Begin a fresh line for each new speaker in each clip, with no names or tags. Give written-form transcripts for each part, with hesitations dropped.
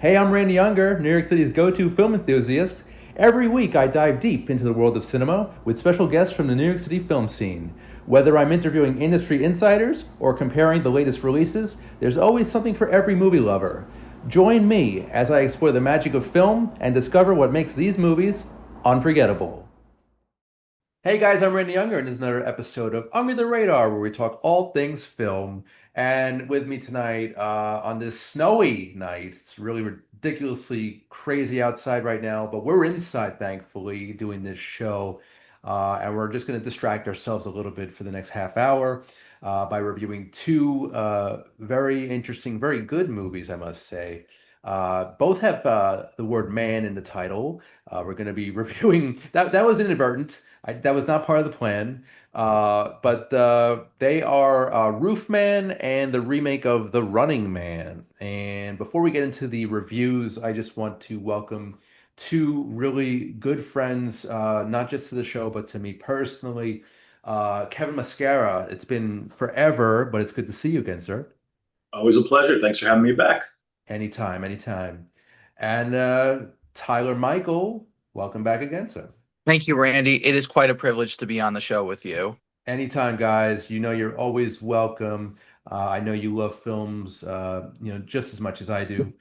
Hey, I'm Randy Younger, New York City's go to film enthusiast. Every week, I dive deep into the world of cinema with special guests from the New York City film scene. Whether I'm interviewing industry insiders or comparing the latest releases, there's always something for every movie lover. Join me as I explore the magic of film and discover what makes these movies unforgettable. Hey guys, I'm Randy Younger, and this is another episode of Under the Radar, where we talk all things film. And with me tonight, on this snowy night, it's really ridiculously crazy outside right now, but we're inside, thankfully, doing this show. And we're just going to distract ourselves a little bit for the next half hour by reviewing two very interesting, very good movies, I must say. Both have the word man in the title. We're going to be reviewing that. That was inadvertent. That was not part of the plan. But they are Roofman and the remake of The Running Man. And before we get into the reviews, I just want to welcome two really good friends, not just to the show, but to me personally. Kevin Mascara, it's been forever, but it's good to see you again, sir.
Always a pleasure. Thanks for having me back.
Anytime, anytime. And Tyler Michael, welcome back again, sir.
Thank you, Randy. It is quite a privilege to be on the show with you.
Anytime, guys. You know you're always welcome. I know you love films, just as much as I do.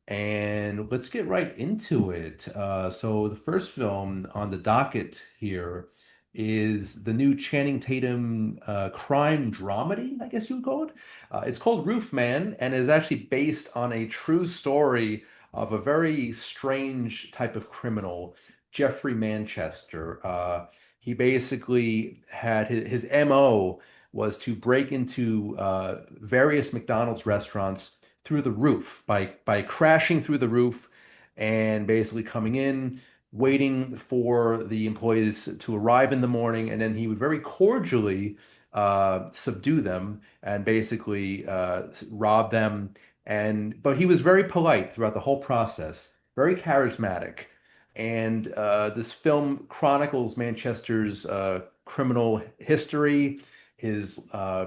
And let's get right into it. So the first film on the docket here is the new Channing Tatum crime dramedy, I guess you would call it. It's called Roofman and is actually based on a true story of a very strange type of criminal, Jeffrey Manchester. He basically had his MO was to break into various McDonald's restaurants through the roof by crashing through the roof and basically coming in, waiting for the employees to arrive in the morning, and then he would very cordially subdue them and basically rob them. And but he was very polite throughout the whole process, very charismatic. And this film chronicles Manchester's criminal history, his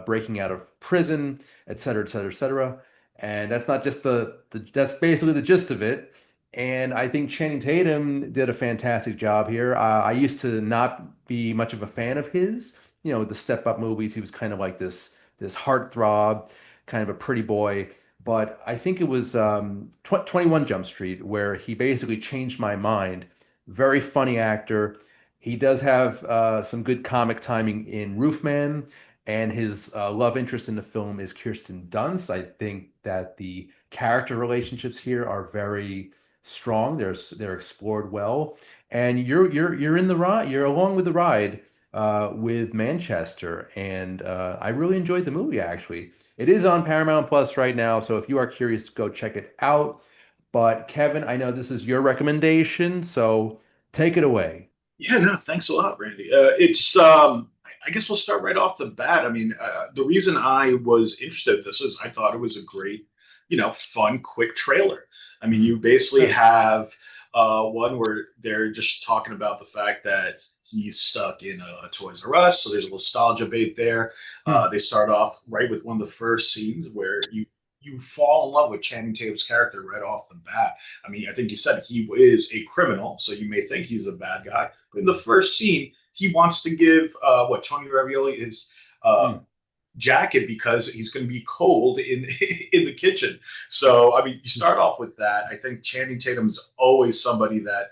breaking out of prison, et cetera, et cetera, et cetera. And that's not just that's basically the gist of it. And I think Channing Tatum did a fantastic job here. I used to not be much of a fan of his. You know, the Step Up movies, he was kind of like this heartthrob, kind of a pretty boy. But I think it was 21 Jump Street where he basically changed my mind. Very funny actor. He does have some good comic timing in Roofman, and his love interest in the film is Kirsten Dunst. I think that the character relationships here are very strong. They're explored well, and you're in the ride. You're along with the ride with Manchester, and I really enjoyed the movie actually. It is on Paramount Plus right now, so if you are curious, go check it out. But Kevin, I know this is your recommendation, so take it away.
Yeah, no, thanks a lot, Randy. I guess we'll start right off the bat. I mean, the reason I was interested in this is I thought it was a great, fun, quick trailer. I mean, you basically
Sure.
have one where they're just talking about the fact that he's stuck in a Toys R Us, so there's a nostalgia bait there.
Hmm.
They start off right with one of the first scenes where you fall in love with Channing Tatum's character right off the bat. I mean, I think you said he is a criminal, so you may think he's a bad guy. But in the first scene, he wants to give Tony Ravioli his
Hmm.
jacket because he's going to be cold in in the kitchen. So I mean, you start off with that. I think Channing Tatum's always somebody that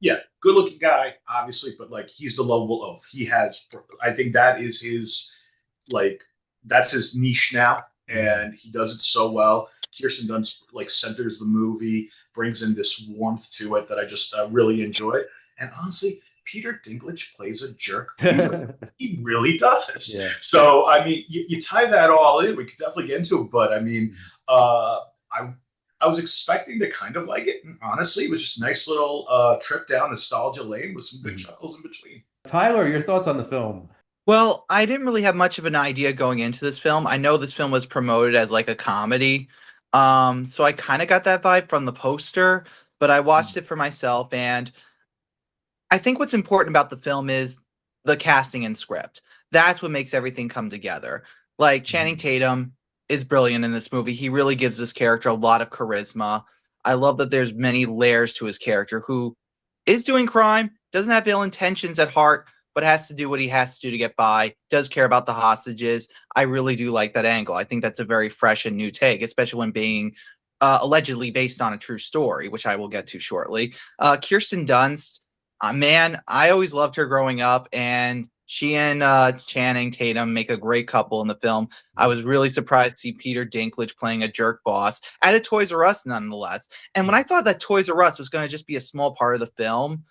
yeah, good looking guy, obviously, but like he's the lovable oaf. He has, I think that is his like that's his niche now,
Hmm.
and he does it so well. Kirsten Dunst like centers the movie, brings in this warmth to it that I just really enjoy. And honestly, Peter Dinklage plays a jerk. He really does.
Yeah.
So I mean, you tie that all in. We could definitely get into it, but I mean, I was expecting to kind of like it. And honestly, it was just a nice little trip down nostalgia lane with some good
Mhm.
chuckles in between.
Tyler, your thoughts on the film?
Well, I didn't really have much of an idea going into this film. I know this film was promoted as like a comedy. So I kind of got that vibe from the poster, but I watched it for myself, and I think what's important about the film is the casting and script. That's what makes everything come together. Like Channing
Mhm.
Tatum is brilliant in this movie. He really gives this character a lot of charisma. I love that there's many layers to his character who is doing crime, doesn't have ill intentions at heart, but has to do what he has to do to get by, does care about the hostages. I really do like that angle. I think that's a very fresh and new take, especially when being allegedly based on a true story, which I will get to shortly. Kirsten Dunst, man, I always loved her growing up, and she and Channing Tatum make a great couple in the film. I was really surprised to see Peter Dinklage playing a jerk boss at a Toys R Us, nonetheless. And when I thought that Toys R Us was going to just be a small part of the film,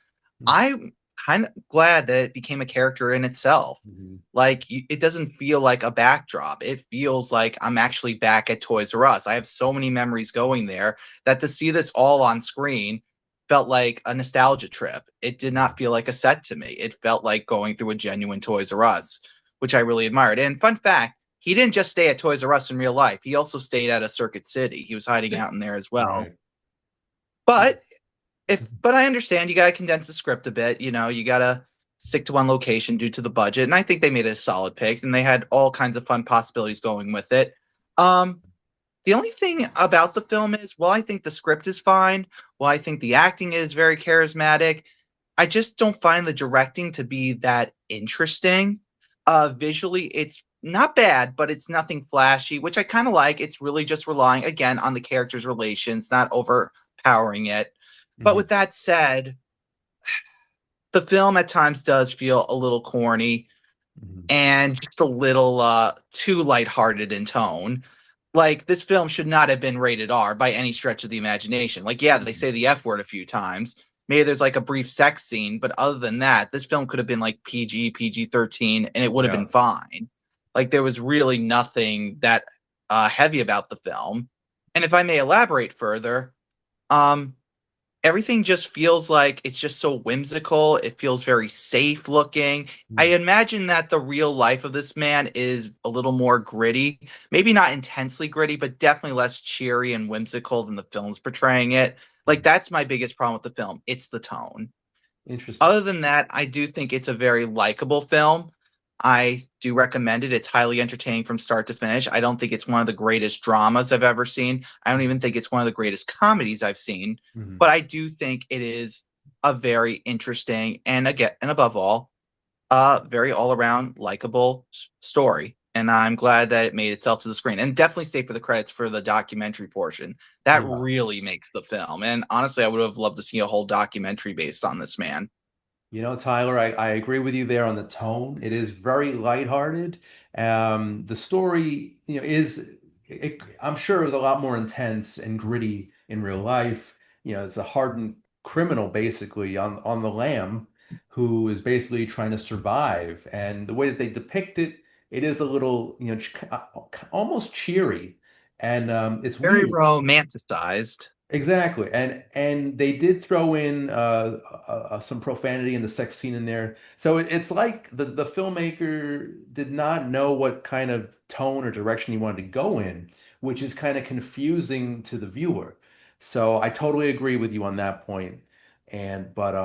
I'm kind of glad that it became a character in itself.
Mhm.
Like, it doesn't feel like a backdrop. It feels like I'm actually back at Toys R Us. I have so many memories going there that to see this all on screen felt like a nostalgia trip. It did not feel like a set to me. It felt like going through a genuine Toys R Us, which I really admired. And fun fact, he didn't just stay at Toys R Us in real life. He also stayed at a Circuit City. He was hiding out in there as well.
Right.
But but I understand you got to condense the script a bit. You know, you got to stick to one location due to the budget. And I think they made a solid pick, and they had all kinds of fun possibilities going with it. Um, the only thing about the film is, while I think the script is fine, while I think the acting is very charismatic, I just don't find the directing to be that interesting. Visually, it's not bad, but it's nothing flashy, which I kind of like. It's really just relying again on the characters' relations, not overpowering it. But
Mhm.
with that said, the film at times does feel a little corny
Mhm.
and just a little too lighthearted in tone. Like, this film should not have been rated R by any stretch of the imagination. Like, yeah, they
Mhm.
say the F word a few times. Maybe there's like a brief sex scene, but other than that, this film could have been like PG 13, and it would have been
Yeah.
fine. Like, there was really nothing that heavy about the film. And if I may elaborate further, um, everything just feels like it's just so whimsical. It feels very safe looking. I
Mhm.
imagine that the real life of this man is a little more gritty, maybe not intensely gritty, but definitely less cheery and whimsical than the film's portraying it. Like, that's my biggest problem with the film. It's the tone.
Interesting.
Other than that, I do think it's a very likable film. I do recommend it. It's highly entertaining from start to finish. I don't think it's one of the greatest dramas I've ever seen. I don't even think it's one of the greatest comedies I've seen,
Mhm.
but I do think it is a very interesting and again and above all, very all around likable story. And I'm glad that it made itself to the screen. And definitely stay for the credits for the documentary portion. That
Yeah.
really makes the film. And honestly, I would have loved to see a whole documentary based on this man.
You know, Tyler, I agree with you there on the tone. It is very lighthearted. The story, I'm sure it was a lot more intense and gritty in real life. You know, it's a hardened criminal basically on the lam who is basically trying to survive. And the way that they depict it, it is a little, almost cheery. And it's
Very
weird.
romanticized.
Exactly, and they did throw in some profanity in the sex scene in there. So it's like the filmmaker did not know what kind of tone or direction he wanted to go in, which is kind of confusing to the viewer. So I totally agree with you on that point. But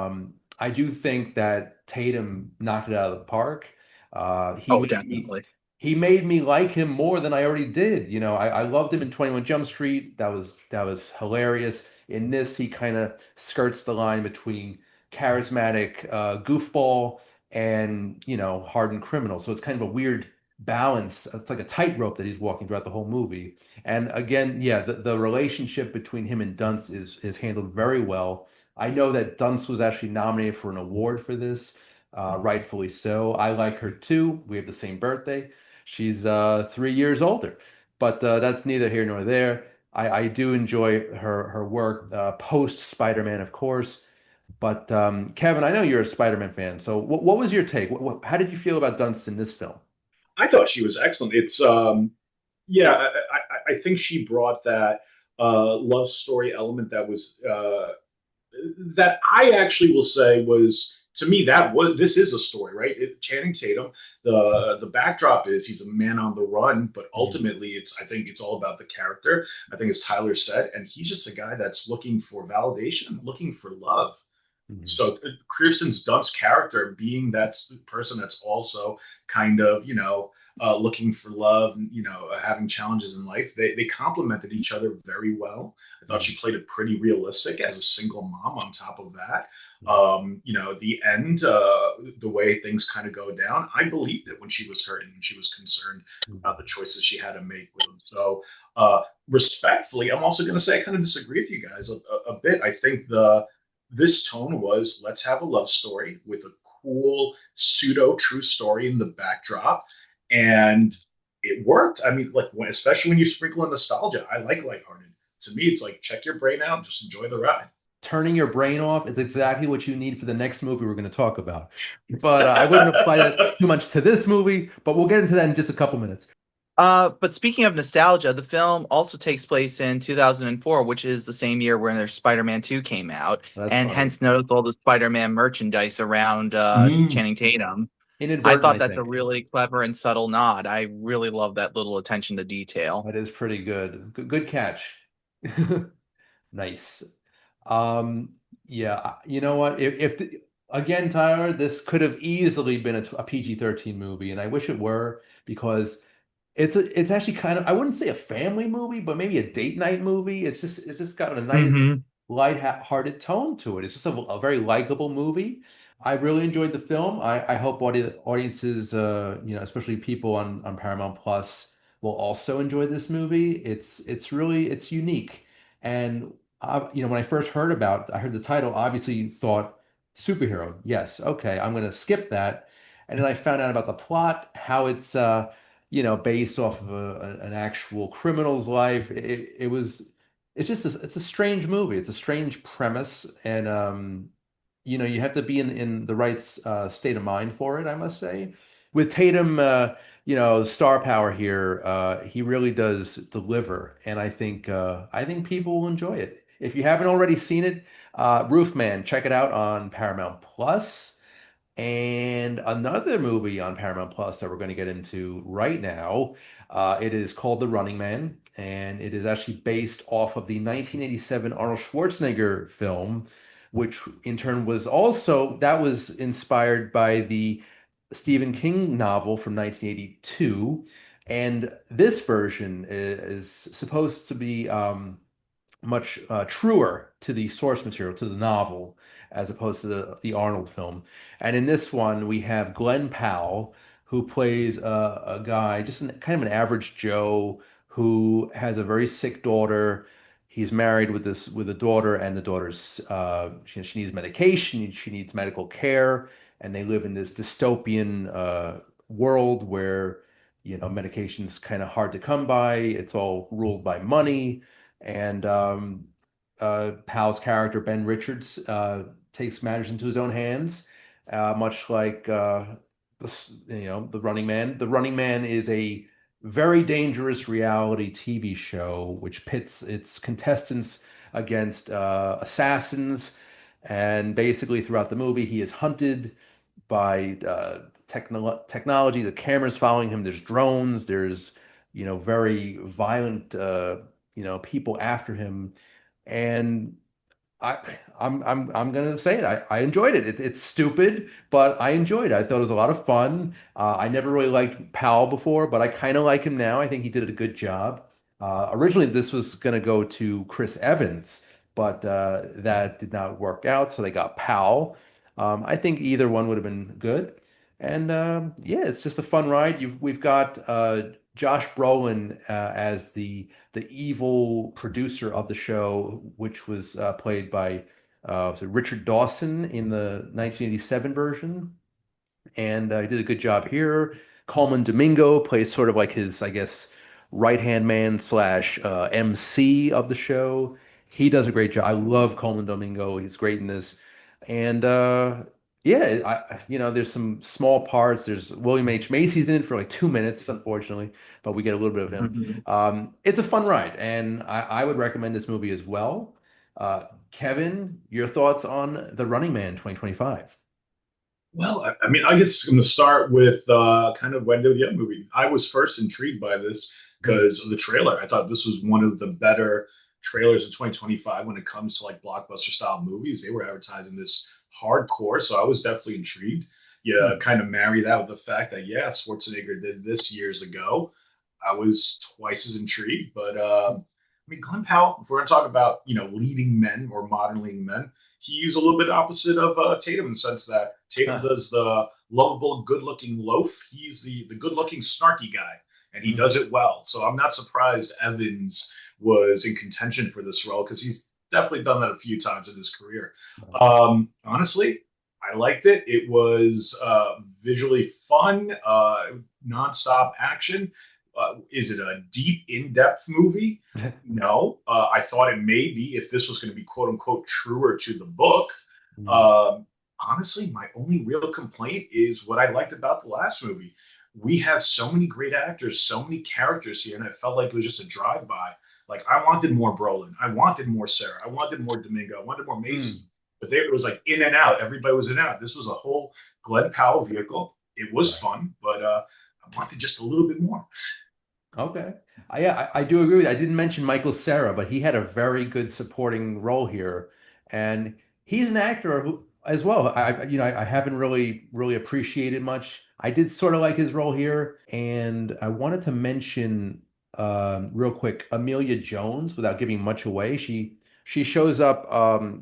I do think that Tatum knocked it out of the park.
Oh, definitely.
He made me like him more than I already did. You know, I loved him in 21 Jump Street. That was hilarious. In this, he kind of skirts the line between charismatic goofball and, hardened criminal. So it's kind of a weird balance. It's like a tightrope that he's walking throughout the whole movie. And again, yeah, the relationship between him and Dunst is handled very well. I know that Dunst was actually nominated for an award for this, rightfully so. I like her too. We have the same birthday. She's 3 years older, but that's neither here nor there. I do enjoy her work post Spider-Man, of course. But Kevin, I know you're a Spider-Man fan. So what was your take? How did you feel about Dunst in this film?
I thought she was excellent. It's yeah, I think she brought that love story element that was that I actually will say was to me that was this is a story, right? Channing Tatum. The backdrop is he's a man on the run, but
Mhm.
ultimately I think it's all about the character. I think as Tyler said, and he's just a guy that's looking for validation, looking for love.
Mhm.
So Kirsten Dunst's character, being that person that's also kind of looking for love, and having challenges in life, they complemented each other very well. I thought
Mhm.
she played it pretty realistic as a single mom. On top of that,
Mhm.
the end, the way things kind of go down, I believed it when she was hurt and when she was concerned about the
Mhm.
choices she had to make with them. So, respectfully, I'm also going to say I kind of disagree with you guys a bit. I think the this tone was, let's have a love story with a cool pseudo true story in the backdrop, and it worked. I mean, like especially when you sprinkle in nostalgia, I like lighthearted. To me, it's like check your brain out, and just enjoy the ride.
Turning your brain off is exactly what you need for the next movie we're going to talk about. But I wouldn't apply that too much to this movie, but we'll get into that in just a couple minutes.
But speaking of nostalgia, the film also takes place in 2004, which is the same year when their Spider-Man 2 came out,
That's
and
funny.
hence noticed all the Spider-Man merchandise around
Mm.
Channing Tatum. I
Inadvertent,
thought
I
that's a
think.
really clever and subtle nod. I really love that little attention to detail.
That is pretty good. Good catch. Nice. Yeah, you know what? Again, Tyler, this could have easily been a PG-13 movie, and I wish it were because it's actually kind of, I wouldn't say a family movie, but maybe a date night movie. It's just got a nice
Hmm.
light-hearted tone to it. It's just a very likable movie. I really enjoyed the film. I hope audiences, especially people on Paramount Plus, will also enjoy this movie. It's unique. And when I first heard I heard the title, obviously thought superhero. Yes, okay, I'm gonna skip that. And then I found out about the plot, how it's based off of an actual criminal's life. It's a strange movie. It's a strange premise, and you have to be in the right state of mind for it, I must say. With Tatum, star power here, he really does deliver, and I think people will enjoy it. If you haven't already seen it, Roofman, check it out on Paramount Plus. And another movie on Paramount Plus that we're going to get into right now, it is called The Running Man, and it is actually based off of the 1987 Arnold Schwarzenegger film, which in turn was inspired by the Stephen King novel from 1982. And this version is supposed to be much truer to the source material, to the novel, as opposed to the Arnold film. And in this one, we have Glenn Powell, who plays a guy, just kind of an average Joe, who has a very sick daughter. He's married with a daughter, and the daughter's she needs medication, she needs medical care, and they live in this dystopian world where medication's kind of hard to come by. It's all ruled by money and Pal's character, Ben Richards, takes matters into his own hands, much like the Running Man. The Running Man is a very dangerous reality TV show which pits its contestants against assassins. And basically, throughout the movie, he is hunted by technology. The camera's following him. There's drones. There's very violent people after him, and I I'm gonna say it. I enjoyed it. It's stupid, but I enjoyed it. I thought it was a lot of fun. I never really liked Powell before, but I kind of like him now. I think he did a good job. Originally, this was gonna go to Chris Evans, but that did not work out, so they got Powell. I think either one would have been good. And yeah, it's just a fun ride. We've got Josh Brolin as the evil producer of the show, which was played by Richard Dawson in the 1987 version, and he did a good job here. Coleman Domingo plays sort of like his, I guess, right-hand man slash MC of the show. He does a great job. I love Coleman Domingo. He's great in this. And yeah, there's some small parts. There's William H. Macy's in it for like 2 minutes, unfortunately, but we get a little bit of him.
Hmm.
It's a fun ride, and I would recommend this movie as well. Kevin, your thoughts on The Running Man 2025?
Well, I mean, I guess I'm going to start with kind of when did the other movie. I was first intrigued by this
Hmm.
because of the trailer. I thought this was one of the better. trailers in 2025 when it comes to like blockbuster style movies. They were advertising this hardcore, so I was definitely intrigued. You
Hmm.
kind of marry that with the fact that yeah, Schwarzenegger did this years ago. I was twice as intrigued, but I mean, Glenn Powell. If we're going to talk about leading men or modern leading men, he's a little bit opposite of Tatum in the sense that Tatum
Huh.
does the lovable, good-looking loaf. He's the good-looking, snarky guy, and he does
Mhm.
it well. So I'm not surprised Evans was in contention for this role because he's definitely done that a few times in his career. Honestly, I liked it. It was visually fun, nonstop action. Is it a deep, in-depth movie? No. I thought it may be if this was going to be quote unquote truer to the book.
Mhm.
Um, Honestly, my only real complaint is what I liked about the last movie. We have so many great actors, so many characters here, and it felt like it was just a drive-by. Like I wanted more Brolin, I wanted more Sarah, I wanted more Domingo, I wanted more Macy,
Mm.
but it was like in and out. Everybody was in and out. This was a whole Glenn Powell vehicle. It was
Right.
fun, but I wanted just a little bit more.
Okay. Yeah, I do agree with you. I didn't mention Michael Cera, but he had a very good supporting role here, and he's an actor who, as well. I haven't really appreciated much. I did sort of like his role here, and I wanted to mention real quick Amelia Jones without giving much away. She shows up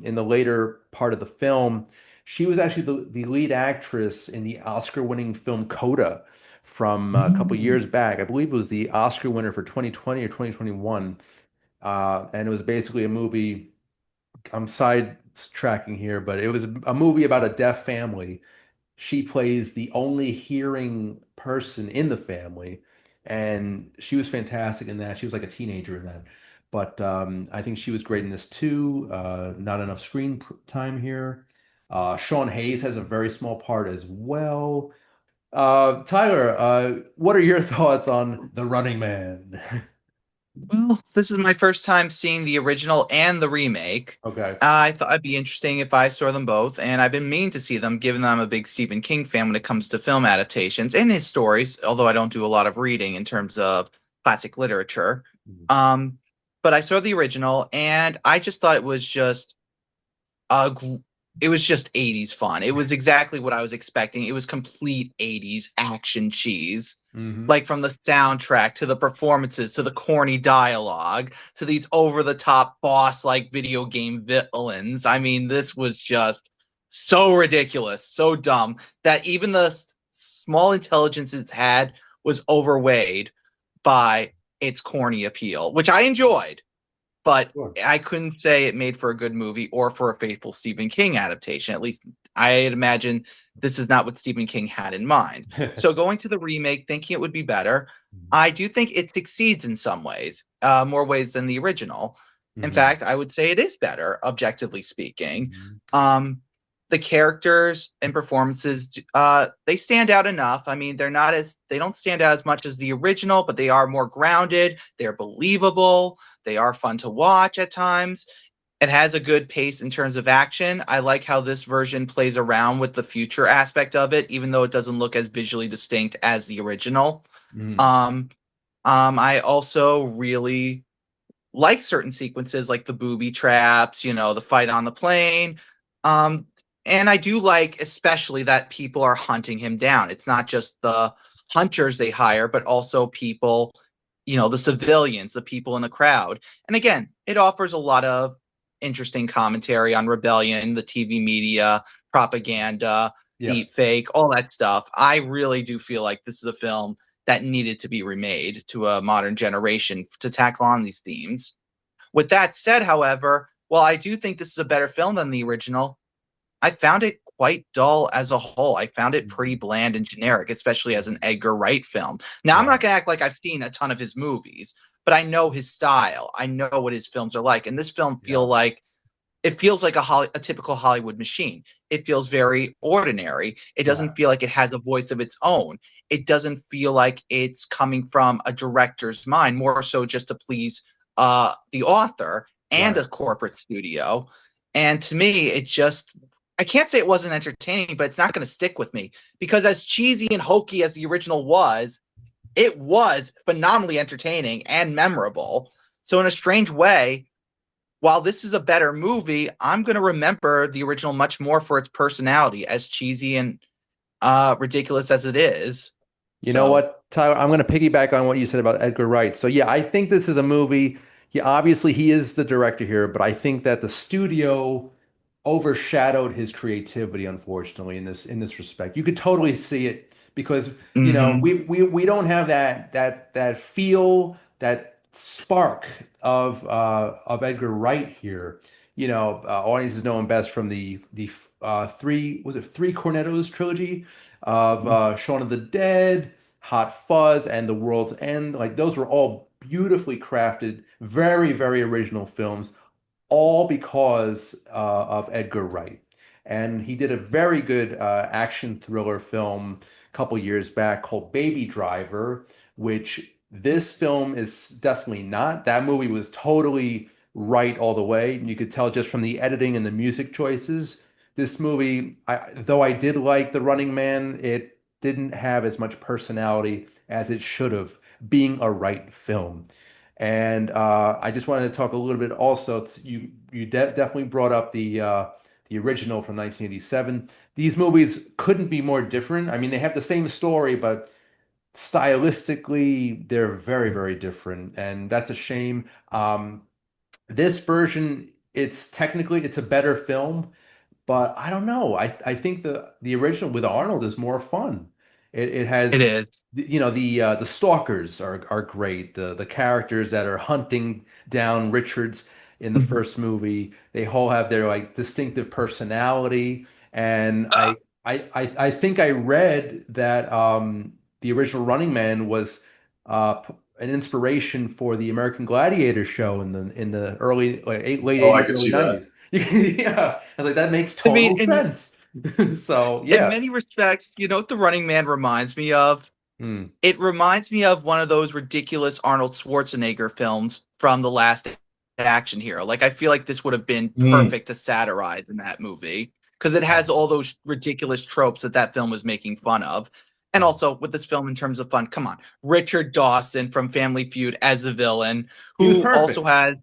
in the later part of the film. She was actually the lead actress in the Oscar-winning film Coda from a couple years
Mm.
back. I believe it was the Oscar winner for 2020 or 2021. And it was basically a movie. I'm side tracking here, but it was a movie about a deaf family. She plays the only hearing person in the family, and she was fantastic in that. She was like a teenager in that. But I think she was great in this too. Not enough time here. Sean Hayes has a very small part as well. Tyler, what are your thoughts on The Running Man?
Well, this is my first time seeing the original and the remake.
Okay.
I thought it'd be interesting if I saw them both, and I've been meaning to see them, given that I'm a big Stephen King fan when it comes to film adaptations and his stories, although I don't do a lot of reading in terms of classic literature. Um, but I saw the original, and I just thought uh, it was just 80s fun. It was exactly what I was expecting. It was complete 80s action cheese.
Hmm.
Like from the soundtrack to the performances to the corny dialogue to these over the top boss like video game villains. I mean, this was just so ridiculous, so dumb that even the small intelligence it's had was overweighed by its corny appeal, which I enjoyed, but
Sure.
I couldn't say it made for a good movie or for a faithful Stephen King adaptation. At least I'd imagine this is not what Stephen King had in mind. So going to the remake, thinking it would be better, I do think it succeeds in some ways, more ways than the original. In
Hmm.
fact, I would say it is better, objectively speaking. Um, the characters and performances, they stand out enough. I mean, they don't stand out as much as the original, but they are more grounded. They're believable. They are fun to watch at times. It has a good pace in terms of action. I like how this version plays around with the future aspect of it, even though it doesn't look as visually distinct as the original.
Hmm.
Um, I also really like certain sequences, like the booby traps, the fight on the plane. Um, and I do like, especially, that people are hunting him down. It's not just the hunters they hire, but also people, the civilians, the people in the crowd. And again, it offers a lot of interesting commentary on rebellion, the TV media, propaganda,
Yep.
deep fake, all that stuff. I really do feel like this is a film that needed to be remade to a modern generation to tackle on these themes. With that said, however, while I do think this is a better film than the original, I found it quite dull as a whole. I found it pretty bland and generic, especially as an Edgar Wright film. Now, I'm not
Right.
going to act like I've seen a ton of his movies, but I know his style. I know what his films are like, and this film
Yeah.
feels like a typical Hollywood machine. It feels very ordinary. It
Right.
doesn't feel like it has a voice of its own. It doesn't feel like it's coming from a director's mind, more so just to please the author and
Right.
a corporate studio. And to me, I can't say it wasn't entertaining, but it's not going to stick with me because as cheesy and hokey as the original was, it was phenomenally entertaining and memorable. So in a strange way, while this is a better movie, I'm going to remember the original much more for its personality, as cheesy and ridiculous as it is.
You know
So,
what, Tyler? I'm going to piggyback on what you said about Edgar Wright. So yeah, I think this is a movie. Yeah, obviously he is the director here, but I think that the studio overshadowed his creativity, unfortunately, in this respect. You could totally see it because, you know,
mhm.
we don't have that feel, that spark of Edgar Wright here. You know, audiences know him best from the three Cornettos trilogy of Shaun of the Dead, Hot Fuzz, and The World's End. Like those were all beautifully crafted, very, very original films, all because of Edgar Wright. And he did a very good action thriller film a couple years back called Baby Driver, which this film is definitely not. That movie was totally right all the way. You could tell just from the editing and the music choices. This movie, though I did like The Running Man, it didn't have as much personality as it should have, being a right film. And I just wanted to talk a little bit also. Definitely brought up the original from 1987. These movies couldn't be more different. I mean, they have the same story, but stylistically, they're very, very different, and that's a shame. This version, it's a better film, but I don't know. I think the original with Arnold is more fun. It
It
has,
is.
you know, the stalkers are great. The characters that are hunting down Richards in the
Mhm.
first movie, they all have their like distinctive personality. And
Uh,
I think I read that the original Running Man was an inspiration for the American Gladiator show in the early late
Oh, I
80s,
could
early
see that.
90s. Yeah, I was like, that makes
I mean,
total sense. So
in
yeah.
many respects, you know what The Running Man reminds me of?
Hmm.
It reminds me of one of those ridiculous Arnold Schwarzenegger films from The Last Action Hero. Like, I feel like this would have been
Mm.
perfect to satirize in that movie because it has all those ridiculous tropes that that film was making fun of. And
Yeah.
also with this film, in terms of fun, come on, Richard Dawson from Family Feud as a villain,
He was
who also
perfect.
has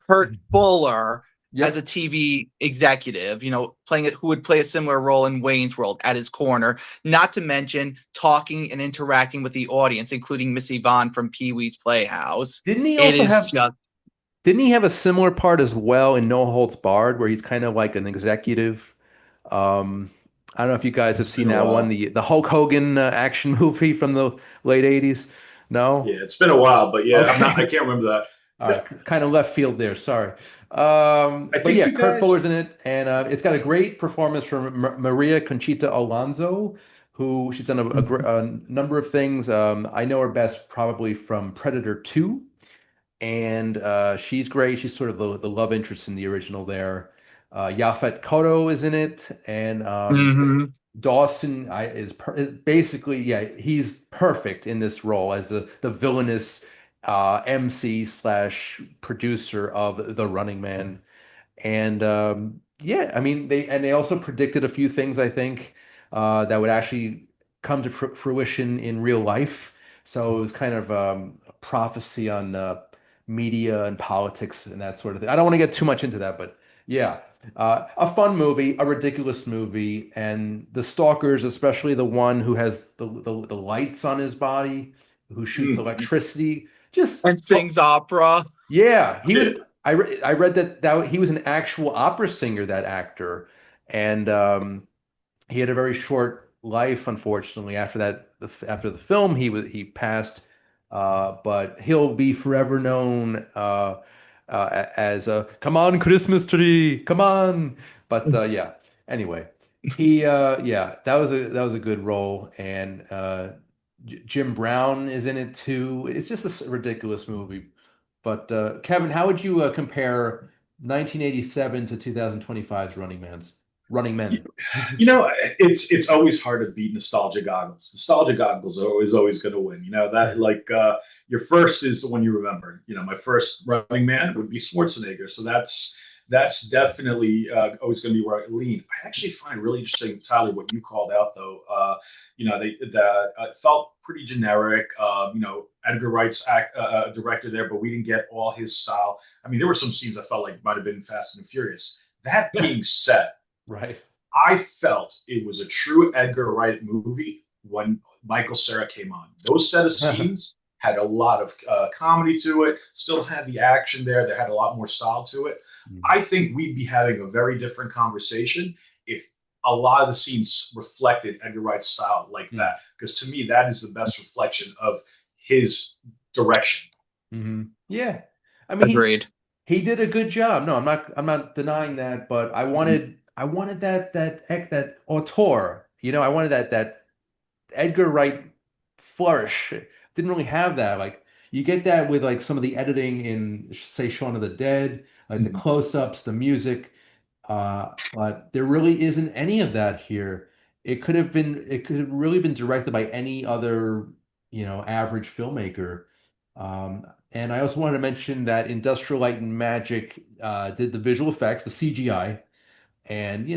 Kurt Fuller as a
Yep.
TV executive, you know, playing it, who would play a similar role in Wayne's World at his corner, not to mention talking and interacting with the audience, including Miss Yvonne from Pee Wee's Playhouse.
Didn't he
It
also
is
have
just,
didn't he have a similar part as well in No Holds Barred where he's kind of like an executive? I don't know if you guys have
It's
seen
been a
that one,
while.
the Hulk Hogan action movie from the late 80s. No?
Yeah, it's been a while, but yeah, I'm not. I
Okay.
can't remember that.
All
Yeah,
right, kind of left field there. Sorry.
I
But
think
yeah,
you
Kurt
guys.
Fuller's in it, and it's got a great performance from Maria Conchita Alonso, who she's done a number of things. I know her best probably from Predator 2, and she's great. She's sort of the love interest in the original there. Yaphet Kotto is in it, and
mm-hmm.
Dawson is basically, yeah, he's perfect in this role as the villainous MC slash producer of The Running Man. And yeah, I mean they also predicted a few things I think that would actually come to fruition in real life. So it was kind of a prophecy on media and politics and that sort of thing. I don't want to get too much into that, but yeah, a fun movie, a ridiculous movie, and the stalkers, especially the one who has the lights on his body, who shoots
Mm.
electricity, just
And sings opera.
yeah, he was.
Yeah.
I read that he was an actual opera singer, that actor, and he had a very short life, unfortunately. After the film, he passed, but he'll be forever known as a "Come on, Christmas tree, come on." But yeah, anyway, yeah, that was a good role, and Jim Brown is in it too. It's just a ridiculous movie. But Kevin, how would you compare 1987 to 2025's Running Men?
You know, it's always hard to beat nostalgia goggles. Nostalgia goggles are always going to win. You know that like your first is the one you remember. You know, my first Running Man would be Schwarzenegger. So that's definitely always going to be where I lean. I actually find really interesting, Tyler, what you called out though. it felt pretty generic. Edgar Wright's director there, but we didn't get all his style. I mean, there were some scenes I felt like might have been Fast and Furious. That being said,
Right.
I felt it was a true Edgar Wright movie when Michael Cera came on. Those set of scenes had a lot of comedy to it, still had the action there, that had a lot more style to it. I think we'd be having a very different conversation if a lot of the scenes reflected Edgar Wright's style like
Mm.
that. Because to me, that is the best reflection of his direction.
Yeah. I mean,
Agreed.
he did a good job. No, I'm not denying that, but I wanted that auteur. I wanted that Edgar Wright flourish. Didn't really have that. Like you get that with like some of the editing in say Shaun of the Dead, like the close-ups, the music. But there really isn't any of that here. It could have really been directed by any other, average filmmaker. And I also wanted to mention that Industrial Light and Magic did the visual effects, the CGI, and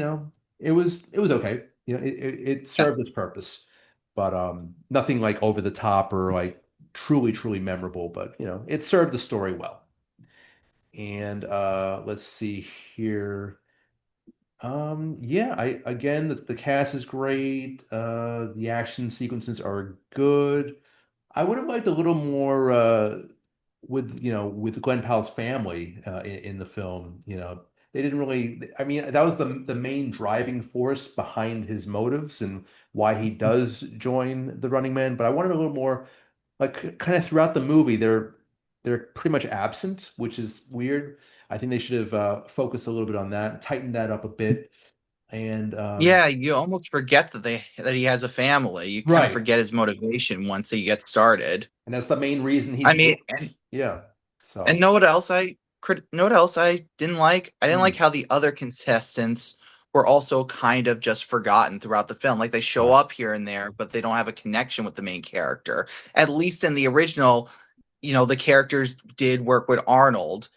it was okay. It
Yeah.
served its purpose, but nothing like over the top or like truly, truly memorable. But it served the story well. And let's see here. Yeah, I again the cast is great. The action sequences are good. I would have liked a little more with Glenn Powell's family in the film. They didn't really. I mean, that was the main driving force behind his motives and why he does join the Running Man. But I wanted a little more, like, kind of throughout the movie. They're pretty much absent, which is weird. I think they should have focused a little bit on that, tightened that up a bit, and
Yeah, you almost forget that he has a family. You kind of
right.
forget his motivation once he gets started.
And that's the main reason
I
he's
mean,
doing this. Yeah.
and
So,
know what else I didn't like? I didn't like
mm,
how the other contestants were also kind of just forgotten throughout the film. Like they show
right.
up here and there, but they don't have a connection with the main character. At least in the original, the characters did work with Arnold,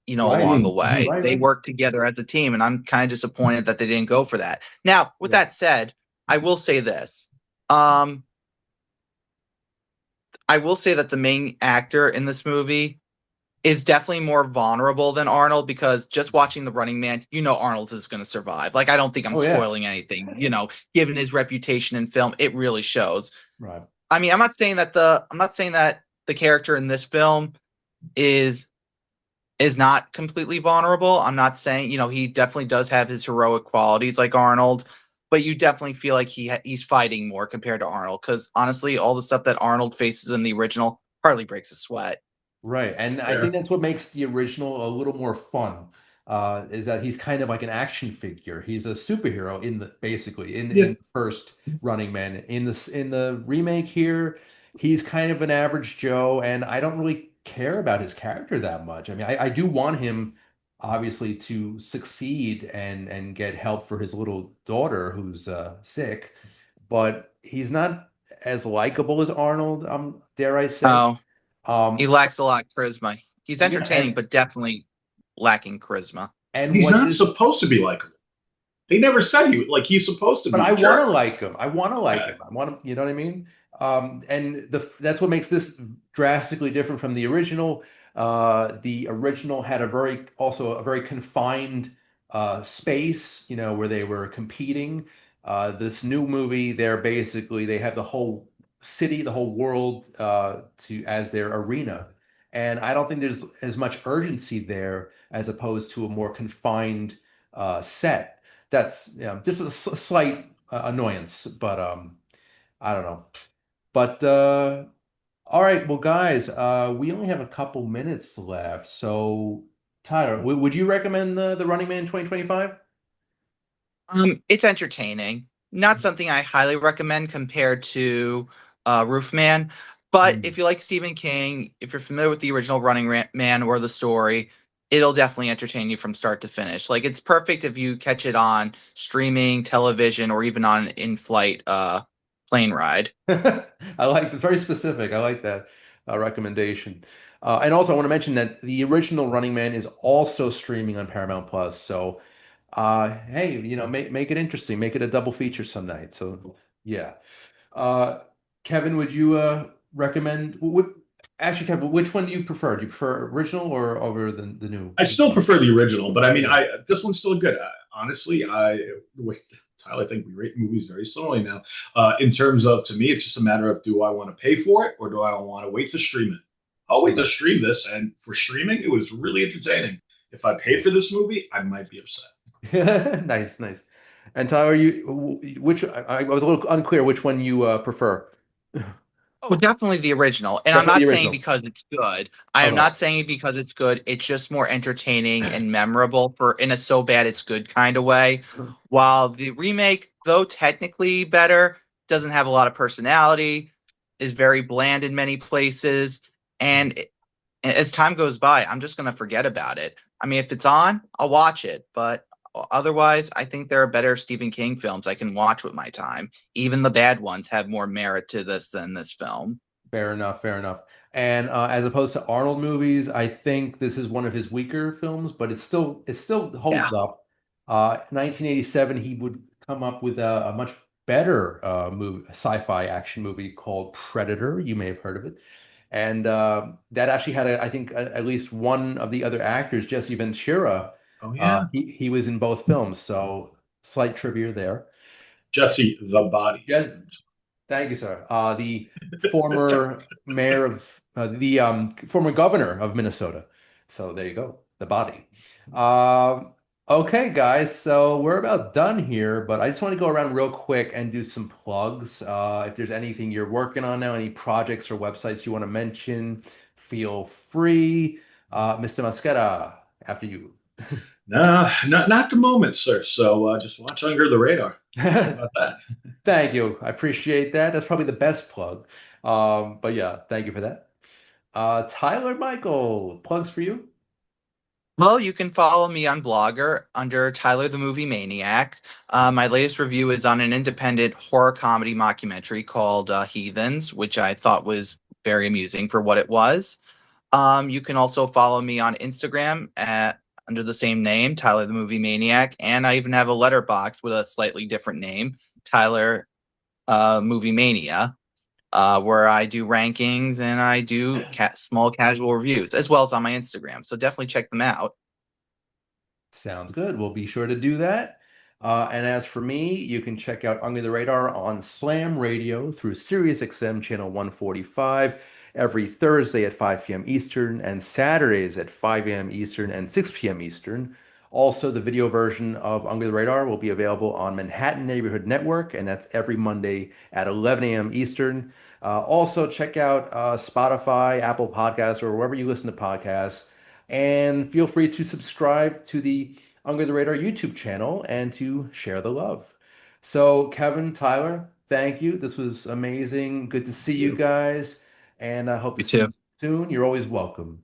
Right.
along the way.
Right,
They
right.
worked together as a team, and I'm kind of disappointed that they didn't go for that. Now, with
Yeah.
that said, I will say this. Um, I will say that the main actor in this movie is definitely more vulnerable than Arnold because just watching The Running Man, Arnold is going to survive. Like I don't think I'm
Oh yeah.
spoiling anything. Given his reputation in film, it really shows.
Right.
I mean, I'm not saying that the character in this film is not completely vulnerable. I'm not saying, he definitely does have his heroic qualities like Arnold, but you definitely feel like he's fighting more compared to Arnold cuz honestly, all the stuff that Arnold faces in the original hardly breaks a sweat.
Right. And I think
Fair.
that's what makes the original a little more fun, is that he's kind of like an action figure. He's a superhero in the basically in
Yeah.
the first Running Man. In the remake here, he's kind of an average Joe, and I don't really care about his character that much. I mean, I do want him obviously to succeed and get help for his little daughter who's sick, but he's not as likable as Arnold, dare I say.
Oh, he
Um,
lacks a lot of charisma. He's
yeah,
entertaining, but definitely lacking charisma.
and
He's
what
not
this,
supposed to be likable. They never said he's supposed to
but
be
I
a
want to
jerk.
like him. I want to like
Yeah.
him. I want him. You know what I mean? And that's what makes this drastically different from the original. The original had also a very confined space, where they were competing. This new movie, they have the whole city, the whole world to as their arena, and I don't think there's as much urgency there as opposed to a more confined set. That's just a slight annoyance, but I don't know. But all right, well, guys, we only have a couple minutes left. So, Tyler, would you recommend the Running Man 2025?
It's entertaining. Not something I highly recommend compared to Roofman. But
Mm.
if you like Stephen King, if you're familiar with the original Man or the story, it'll definitely entertain you from start to finish. Like it's perfect if you catch it on streaming, television, or even on an in-flight plane ride.
I like very specific. I like that recommendation. And also, I want to mention that the original Running Man is also streaming on Paramount Plus. So, hey, make it interesting. Make it a double feature some night. So, yeah. Uh, Kevin, would you recommend? Actually, Kevin, which one do you prefer? Do you prefer original or over the new?
I still prefer the original, but I mean,
Yeah.
I this one's still good. Honestly, I with Tyler, I think we rate movies very similarly now. In terms of, to me, it's just a matter of, do I want to pay for it or do I want to wait to stream it? I'll wait to
Right.
stream this, and for streaming, it was really entertaining. If I paid for this movie, I might be upset.
Nice, nice. And Tyler, which I was a little unclear which one you prefer.
Oh, definitely the original. And I'm
Definitely
not
the
saying
original.
because it's good. I am
Okay.
not saying it because it's good. It's just more entertaining and memorable for in a so bad it's good kind of way. While the remake, though technically better, doesn't have a lot of personality, is very bland in many places, and as time goes by, I'm just gonna forget about it. I mean, if it's on, I'll watch it, but otherwise, I think there are better Stephen King films I can watch with my time. Even the bad ones have more merit to this than this film.
Fair enough, fair enough. And as opposed to Arnold movies, I think this is one of his weaker films, but it still
Yeah.
holds up. 1987, he would come up with a much better movie, sci-fi action movie called Predator. You may have heard of it. And that actually had, I think, at least one of the other actors, Jesse Ventura.
Oh yeah,
He was in both films, so slight trivia there.
Jesse the Body.
Yeah, thank you, sir. The former mayor of the former governor of Minnesota. So there you go, the body. Um, okay, guys, so we're about done here, but I just want to go around real quick and do some plugs. If there's anything you're working on now, any projects or websites you want to mention, feel free. Mr. Mosqueda, after you.
Nah, not the moment, sir. So just watch Under the Radar. How about that?
Thank you. I appreciate that. That's probably the best plug. But yeah, thank you for that. Tyler Michael, plugs for you.
Well, you can follow me on Blogger under Tyler the Movie Maniac. My latest review is on an independent horror comedy mockumentary called Heathens, which I thought was very amusing for what it was. You can also follow me on Instagram at under the same name, Tyler the Movie Maniac, and I even have a letterbox with a slightly different name, Tyler Movie Mania, where I do rankings and I do small casual reviews, as well as on my Instagram. So definitely check them out.
Sounds good. We'll be sure to do that. And as for me, you can check out Under the Radar on Slam Radio through SiriusXM channel 145 every Thursday at 5 p.m. Eastern and Saturdays at 5 a.m. Eastern and 6 p.m. Eastern. Also, the video version of Under the Radar will be available on Manhattan Neighborhood Network, and that's every Monday at 11 a.m. Eastern. Also, check out Spotify, Apple Podcasts, or wherever you listen to podcasts. And feel free to subscribe to the Under the Radar YouTube channel and to share the love. So, Kevin, Tyler, thank you. This was amazing. Good to see you
You.
guys. And I hope to
You
see
too.
you soon. You're always welcome.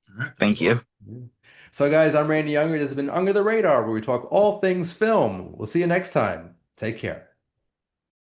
All right, thanks
Thank
a lot.
you.
Yeah. So, guys, I'm Randy Younger. This has been Under the Radar, where we talk all things film. We'll see you next time. Take care.